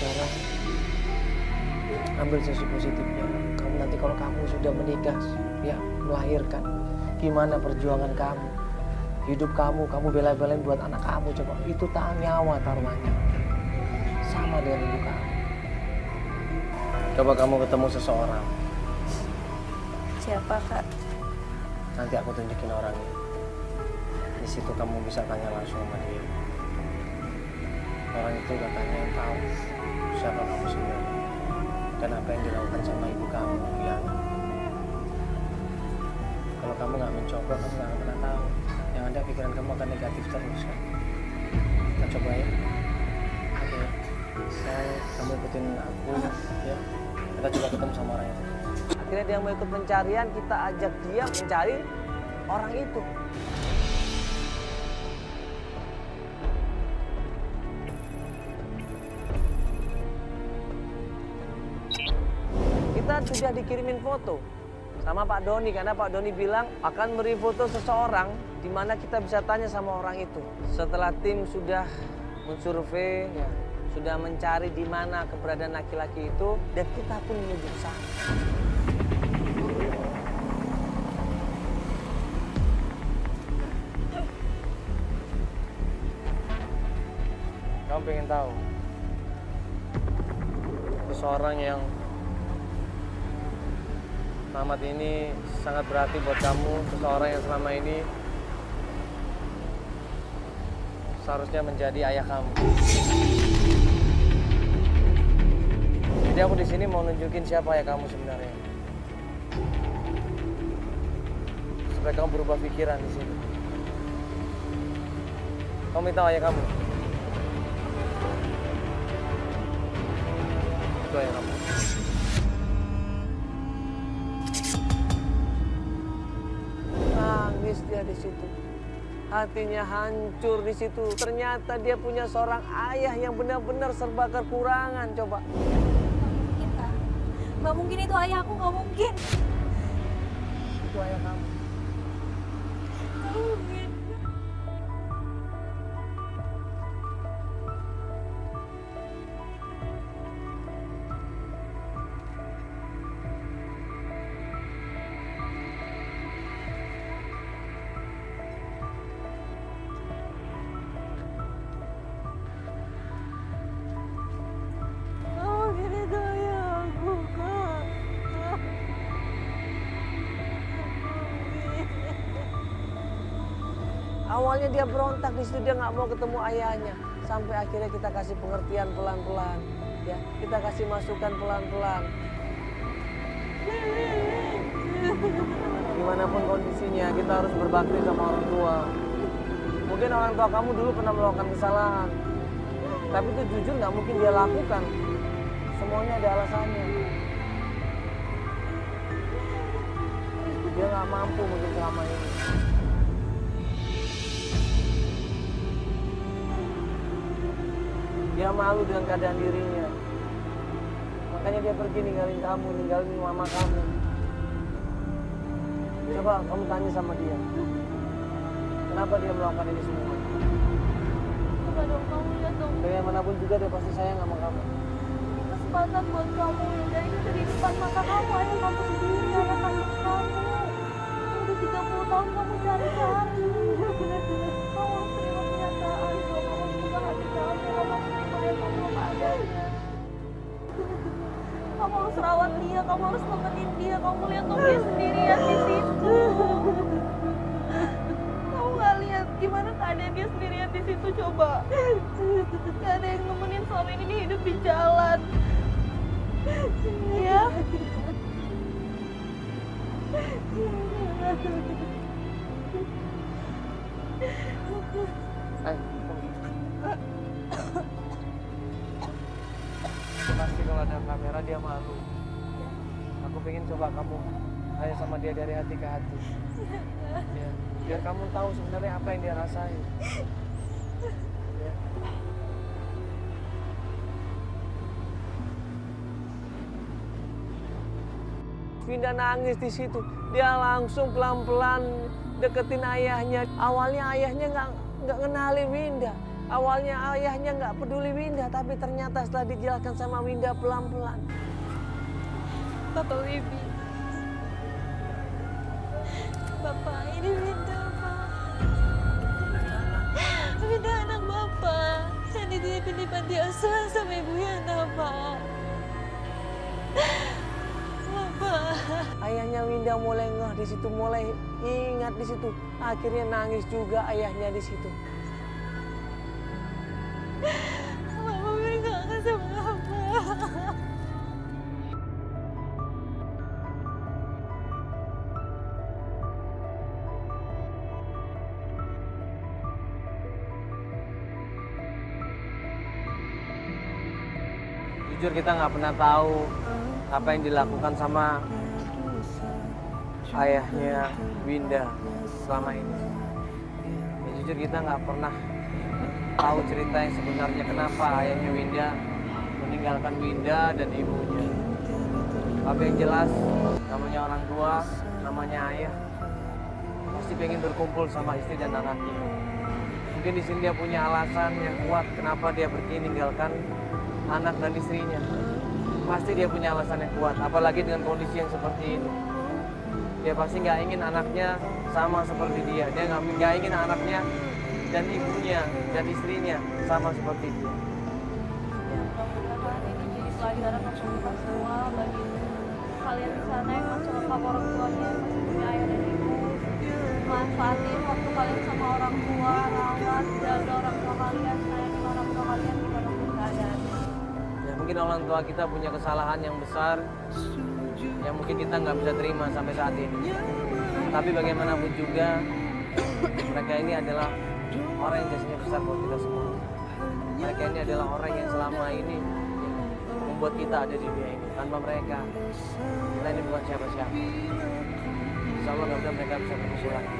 sekarang ambil sisi positifnya. Kamu nanti kalau kamu sudah menikah, ya melahirkan, gimana perjuangan kamu, hidup kamu bela-belain buat anak kamu, coba itu nyawa taruhannya, sama dengan ibu kamu. Coba kamu ketemu seseorang. Siapa, Kak? Nanti aku tunjukin orangnya. Di situ kamu bisa tanya langsung sama dia. Orang itu katanya yang tahu siapa kamu sebenarnya dan apa yang dilakukan sama ibu kamu, Yana. Kalau kamu nggak mencoba, kamu nggak akan pernah tahu. Yang ada pikiran kamu akan negatif terus kan. Kita coba ya. Oke. Sekarang kamu ikutin aku ya. Kita coba ketemu sama orang itu. Akhirnya dia mau ikut pencarian, kita ajak dia mencari orang itu. Kita sudah dikirimin foto sama Pak Doni karena Pak Doni bilang akan beri foto seseorang di mana kita bisa tanya sama orang itu. Setelah tim sudah mensurvei, ya, sudah mencari di mana keberadaan laki-laki itu, dan kita pun menuju ke sana. Kamu pengen tahu seseorang yang Mamat ini sangat berarti buat kamu, seseorang yang selama ini seharusnya menjadi ayah kamu. Jadi aku di sini mau nunjukin siapa ayah kamu sebenarnya, supaya kamu berubah pikiran di sini. Kamu minta ayah kamu? Itu ayah kamu. Nangis dia di situ, hatinya hancur di situ. Ternyata dia punya seorang ayah yang benar-benar serba kekurangan. Coba. Nggak mungkin itu ayahku, nggak mungkin. Itu ayah kamu. Nggak mungkin. Awalnya dia berontak di situ, dia nggak mau ketemu ayahnya. Sampai akhirnya kita kasih pengertian pelan-pelan, ya, kita kasih masukan pelan-pelan. Dimanapun kondisinya, kita harus berbakti sama orang tua. Mungkin orang tua kamu dulu pernah melakukan kesalahan, tapi itu jujur nggak mungkin dia lakukan. Semuanya ada alasannya. Dia nggak mampu mungkin selama ini. Dia malu dengan keadaan dirinya. Makanya dia pergi ninggalin kamu, ninggalin mama kamu. Coba kamu tanya sama dia. Kenapa dia melakukan ini semua? Coba dong, kamu lihat dong. Bagaimanapun juga dia pasti sayang sama kamu. Kesempatan buat kamu. Dan itu dari depan mata kamu, ayah kamu sendiri, ayah kandung kamu. Udah 30 tahun kamu cari-cari. Kamu harus terima kenyataan. Kalau kamu buka hati kamu, kamu harus terima ayah kamu apa adanya. Kamu harus rawat dia, kamu harus nemenin dia. Kamu lihat dong dia sendirian di situ. Kamu nggak lihat gimana keadaan dia sendirian di situ, coba. Gak ada yang nemenin, selama ini dia hidup di jalan. Ya. Pasti kalau ada kamera dia malu. Aku pengen coba kamu tanya sama dia dari hati ke hati. Ya, biar kamu tahu sebenarnya apa yang dia rasain. Ya. Winda nangis di situ. Dia langsung pelan-pelan deketin ayahnya. Awalnya ayahnya nggak kenalin Winda. Awalnya ayahnya nggak peduli Winda, tapi ternyata setelah dijelaskan sama Winda pelan-pelan. Bapak Wibi. Bapak, ini Winda, Pak. Winda anak Bapak. Yang dititipin di panti asuhan sama Ibu Yana, Pak. Bapak. Ayahnya Winda mulai ngeh di situ, mulai ingat di situ. Akhirnya nangis juga ayahnya di situ. Mama Wibi kangen sama Bapak. Jujur kita nggak pernah tahu apa yang dilakukan sama ayahnya Winda selama ini. Ya, jujur kita nggak pernah tahu cerita yang sebenarnya kenapa ayahnya Winda meninggalkan Winda dan ibunya. Tapi yang jelas namanya orang tua, namanya ayah, pasti pengen berkumpul sama istri dan anaknya. Mungkin di sini dia punya alasan yang kuat kenapa dia pergi meninggalkan anak dan istrinya. Pasti dia punya alasan yang kuat, apalagi dengan kondisi yang seperti ini. Dia pasti nggak ingin anaknya sama seperti dia. Dia nggak ingin anaknya dan ibunya dan istrinya sama seperti dia. Ya, mudah-mudahan ini jadi pelajaran untuk kita semua, bagi kalian di sana yang masih lengkap orang tuanya, yang masih punya ayah dan ibu. Manfaatin waktu kalian sama orang tua, rawat, jaga orang tua kalian, sayangin orang tua kalian dimanapun keadaannya. Ya, mungkin orang tua kita punya kesalahan yang besar yang mungkin kita nggak bisa terima sampai saat ini. Tapi bagaimanapun juga mereka ini adalah orang yang jasanya besar buat kita semua. Mereka ini adalah orang yang selama ini membuat kita ada di dunia ini. Tanpa mereka, kita ini bukan siapa-siapa. Insya Allah mudah-mudahan mereka bisa berkumpul lagi.